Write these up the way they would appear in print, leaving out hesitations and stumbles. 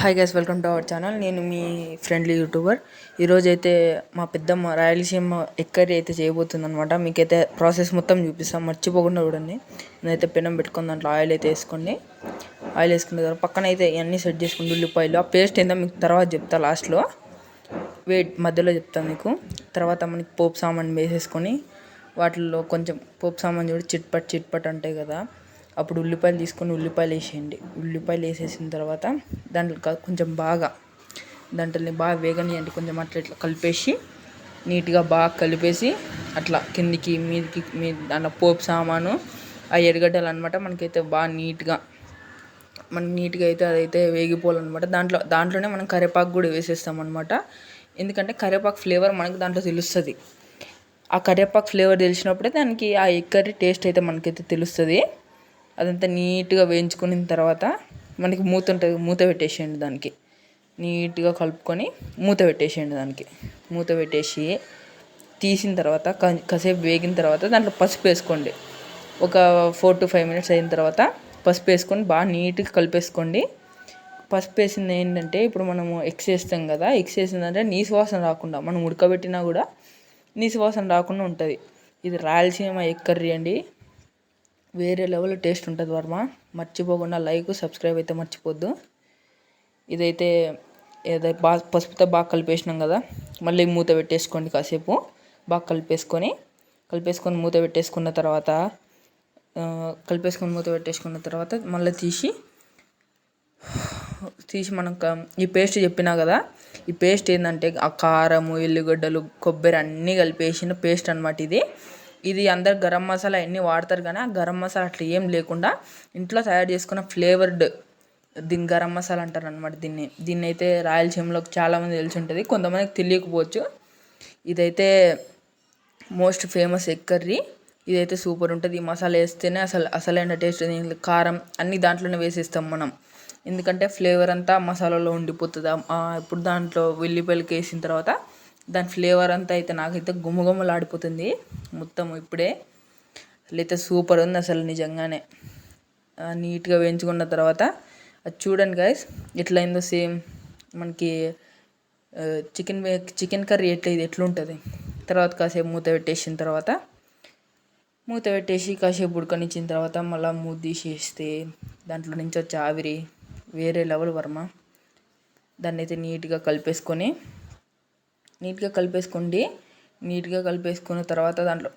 Hi guys, welcome to our channel. నేను మీ friendly YouTuber. ఈరోజు అయితే మా పెద్దమ్మ రాయలసీమ ఎగ్ కర్రీ అయితే చేయబోతుంది అనమాట. మీకైతే ప్రాసెస్ మొత్తం చూపిస్తాం, మర్చిపోకుండా చూడండి. నేనైతే పెనం పెట్టుకుని దాంట్లో ఆయిల్ అయితే వేసుకోండి. ఆయిల్ వేసుకున్న తర్వాత పక్కన అయితే ఇవన్నీ సెట్ చేసుకుని ఉల్లిపాయలు, ఆ పేస్ట్ ఏందో మీకు తర్వాత చెప్తా, లాస్ట్లో మధ్యలో చెప్తాను మీకు. తర్వాత మనకి పోపు సామాన్ వేసేసుకొని వాటిల్లో కొంచెం పోపు సామాన్ చూడి చిట్పట్ ఉంటాయి కదా, అప్పుడు ఉల్లిపాయలు తీసుకొని ఉల్లిపాయలు వేసేయండి. ఉల్లిపాయలు వేసేసిన తర్వాత దాంట్లో కొంచెం దాంట్లో బాగా వేగనియండి. కొంచెం అట్లా ఇట్లా కలిపేసి నీట్గా బాగా కలిపేసి అట్లా కిందికి మీదికి దాంట్లో పోపు సామాను ఆ ఎర్రగడ్డలు అనమాట మనకైతే బాగా నీట్గా అయితే అదైతే వేగిపోవాలన్నమాట. దాంట్లోనే మనం కరివేపాకు కూడా వేసేస్తాం అనమాట. ఎందుకంటే కరివేపాకు ఫ్లేవర్ మనకి దాంట్లో తెలుస్తుంది. ఆ కరివేపాకు ఫ్లేవర్ తెలిసినప్పుడే దానికి ఆ ఎగ్ కర్రీ టేస్ట్ అయితే మనకైతే తెలుస్తుంది. అదంతా నీట్గా వేయించుకున్న తర్వాత మనకి మూత ఉంటుంది, మూత పెట్టేసేయండి. దానికి నీట్గా కలుపుకొని మూత పెట్టేసేయండి. మూత పెట్టేసి తీసిన తర్వాత కాసేపు వేగిన తర్వాత దాంట్లో పసుపు వేసుకోండి. ఒక 4 to 5 minutes అయిన తర్వాత పసుపు వేసుకొని బాగా నీట్గా కలిపేసుకోండి. పసుపు వేసింది ఏంటంటే ఇప్పుడు మనము ఎగ్స్ వేస్తాం కదా, ఎగ్స్ వేసిందంటే నీసు వాసన రాకుండా, మనం ఉడకబెట్టినా కూడా నీసు వాసన రాకుండా ఉంటుంది. ఇది రాయలసీమ ఎగ్ కర్రీ అండి. వేరే లెవెల్ టేస్ట్ ఉంటుంది వర్మ. మర్చిపోకుండా లైక్, సబ్స్క్రైబ్ అయితే మర్చిపోద్దు. ఇదైతే బాగా పసుపుతో బాగా కలిపేసినాం కదా, మళ్ళీ మూత పెట్టేసుకోండి. కాసేపు బాగా కలిపేసుకొని మూత పెట్టేసుకున్న తర్వాత మళ్ళీ తీసి మనం ఈ పేస్ట్ చెప్పినా కదా, ఈ పేస్ట్ ఏంటంటే ఆ కారము, ఎల్లిగడ్డలు, కొబ్బరి అన్నీ కలిపేసిన పేస్ట్ అనమాట ఇది అందరు గరం మసాలా అన్నీ వాడతారు, కానీ ఆ గరం మసాలా అట్లా ఏం లేకుండా ఇంట్లో తయారు చేసుకున్న ఫ్లేవర్డ్ దీన్ని గరం మసాలా అంటారు అనమాట. దీన్ని అయితే రాయలసీమలోకి చాలామంది తెలిసి ఉంటుంది, కొంతమందికి తెలియకపోవచ్చు. ఇదైతే మోస్ట్ ఫేమస్ ఎగ్ కర్రీ. ఇదైతే సూపర్ ఉంటుంది. ఈ మసాలా వేస్తేనే అసలైన టేస్ట్. కారం అన్నీ దాంట్లోనే వేసేస్తాం మనం, ఎందుకంటే ఫ్లేవర్ అంతా మసాలాలో ఉండిపోతుంది. ఇప్పుడు దాంట్లో వెల్లిపాయలకి వేసిన తర్వాత దాని ఫ్లేవర్ అంతా అయితే నాకైతే గుమ్మగుమ్మలాడిపోతుంది మొత్తం ఇప్పుడే. అట్లయితే సూపర్ ఉంది అసలు నిజంగానే. నీట్గా వేయించుకున్న తర్వాత అది చూడండి గైస్ ఎట్లయిందో. సేమ్ మనకి చికెన్ కర్రీ ఎట్లుంటుంది. తర్వాత కాసేపు మూత పెట్టేసి కాసేపు ఉడకనిచ్చిన తర్వాత మళ్ళీ మూత తీసేస్తే దాంట్లో నుంచి వచ్చే ఆవిరి వేరే లెవెల్ వర్మ. దాన్ని అయితే నీట్గా కలిపేసుకున్న తర్వాత దాంట్లో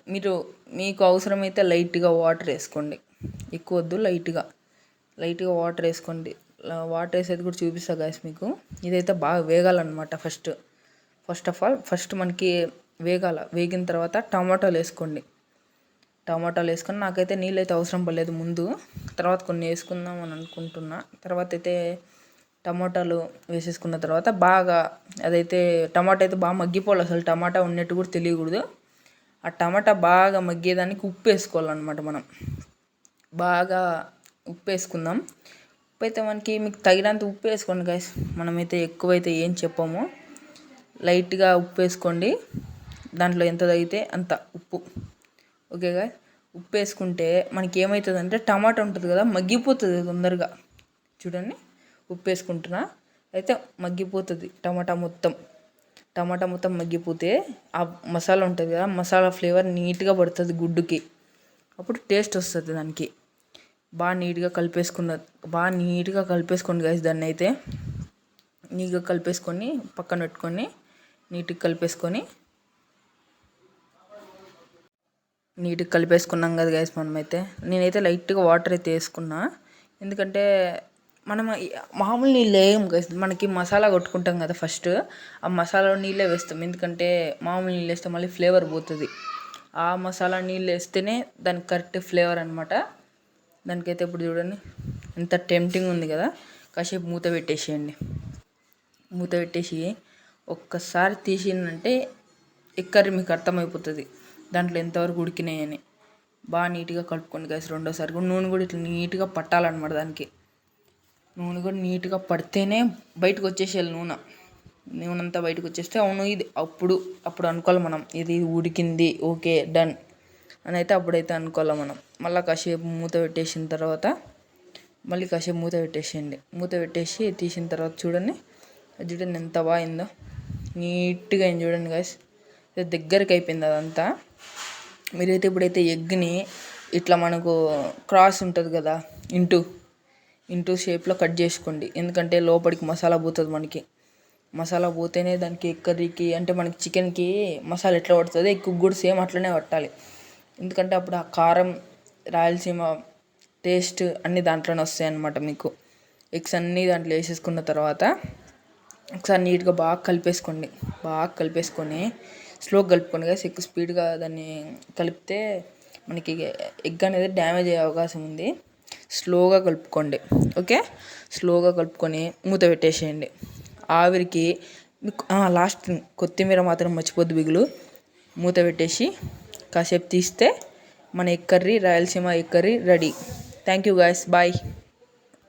మీకు అవసరమైతే లైట్గా వాటర్ వేసుకోండి. ఎక్కువ వద్దు, లైట్గా వాటర్ వేసుకోండి. వాటర్ వేసేది కూడా చూపిస్తా గాయస్ మీకు. ఇదైతే బాగా వేగాలన్నమాట. ఫస్ట్ మనకి వేగిన తర్వాత టమాటాలు వేసుకొని నాకైతే నీళ్ళు అయితే అవసరం పడలేదు ముందు, తర్వాత కొన్ని వేసుకుందాం అని అనుకుంటున్నా. తర్వాత అయితే టమాటాలు వేసేసుకున్న తర్వాత బాగా టమాటా అయితే బాగా మగ్గిపోవాలి. అసలు టమాటా ఉన్నట్టు కూడా తెలియకూడదు. ఆ టమాటా బాగా మగ్గేదానికి ఉప్పు వేసుకోవాలన్నమాట. మనం బాగా ఉప్పు వేసుకుందాం. ఉప్పు అయితే మీకు తగినంత ఉప్పు వేసుకోండి గైస్. మనమైతే ఎక్కువైతే ఏం చెప్పము, లైట్గా ఉప్పు వేసుకోండి. దాంట్లో ఎంత తగితే అంత ఉప్పు. ఓకే గాయస్, ఉప్పు వేసుకుంటే మనకి ఏమవుతుందంటే టమాటా ఉంటుంది కదా, మగ్గిపోతుంది తొందరగా. చూడండి, ఉప్పు వేసుకుంటున్నా అయితే మగ్గిపోతుంది టమాటా మొత్తం మగ్గిపోతే ఆ మసాలా ఉంటుంది కదా, మసాలా ఫ్లేవర్ నీట్గా పడుతుంది గుడ్డుకి. అప్పుడు టేస్ట్ వస్తుంది దానికి. బాగా నీట్గా కలిపేసుకోండి గైస్. దాన్ని అయితే నీట్గా కలిపేసుకొని పక్కన పెట్టుకొని నీట్గా కలిపేసుకున్నాం కదా గైస్. నేనైతే లైట్గా వాటర్ అయితే వేసుకున్నా, ఎందుకంటే మనం మామూలు నీళ్ళు వేయం గైస్. మనకి మసాలా కొట్టుకుంటాం కదా ఫస్ట్, ఆ మసాలా నీళ్ళే వేస్తాం. ఎందుకంటే మామూలు నీళ్ళు వేస్తే మళ్ళీ ఫ్లేవర్ పోతుంది. ఆ మసాలా నీళ్ళు వేస్తేనే దానికి కరెక్ట్ ఫ్లేవర్ అనమాట. దానికైతే ఇప్పుడు చూడండి ఎంత టెంప్టింగ్ ఉంది కదా. కాసేపు మూత పెట్టేసి ఒక్కసారి తీసిందంటే ఎగ్ కర్రీ మీకు అర్థమైపోతుంది దాంట్లో ఎంతవరకు ఉడికినాయని. బాగా నీట్గా కలుపుకోండి గైస్. రెండోసారి కూడా నూనె కూడా ఇట్లా నీట్గా పట్టాలన్నమాట. దానికి నూనె కూడా నీట్గా పడితేనే బయటకు వచ్చేసేయాలి. నూనె అంతా బయటకు వచ్చేస్తే అవును ఇది అప్పుడు అనుకోవాలి మనం, ఇది ఉడికింది ఓకే డన్ అని అయితే అప్పుడైతే అనుకోవాలి మనం. మళ్ళీ కాసేపు మూత పెట్టేసిన తర్వాత మళ్ళీ కాసేపు మూత పెట్టేసేయండి. మూత పెట్టేసి తీసిన తర్వాత చూడండి, అది చూడండి ఎంత బాగుందో, నీట్గా అయింది చూడండి గాయస్. దగ్గరికి అయిపోయింది అదంతా. మీరైతే ఇప్పుడైతే ఎగ్ని ఇట్లా మనకు క్రాస్ ఉంటుంది కదా, ఇంటూ షేప్లో కట్ చేసుకోండి. ఎందుకంటే లోపలికి మసాలా పోతుంది. మనకి మసాలా పోతేనే దానికి ఎగ్ కర్రీకి అంటే మనకి చికెన్కి మసాలా ఎట్లా పడుతుంది, ఎగ్ కూడా సేమ్ అట్లనే పట్టాలి. ఎందుకంటే అప్పుడు ఆ కారం, రాయలసీమ టేస్ట్ అన్నీ దాంట్లోనే వస్తాయి అన్నమాట. మీకు ఎగ్స్ అన్నీ దాంట్లో వేసేసుకున్న తర్వాత ఒకసారి నీట్గా బాగా కలిపేసుకొని స్లోగా కలుపుకోండి కదా. ఎక్కువ స్పీడ్గా దాన్ని కలిపితే మనకి ఎగ్ అనేది డ్యామేజ్ అయ్యే అవకాశం ఉంది. స్లోగా కలుపుకోండి, ఓకే. స్లోగా కలుపుకొని మూత పెట్టేసేయండి. ఆవిరికి లాస్ట్ కొత్తిమీర మాత్రం మర్చిపోద్దు బిగులు. మూత పెట్టేసి కాసేపు తీస్తే మన egg curry, Rayalaseema egg curry ready. Thank you guys, bye.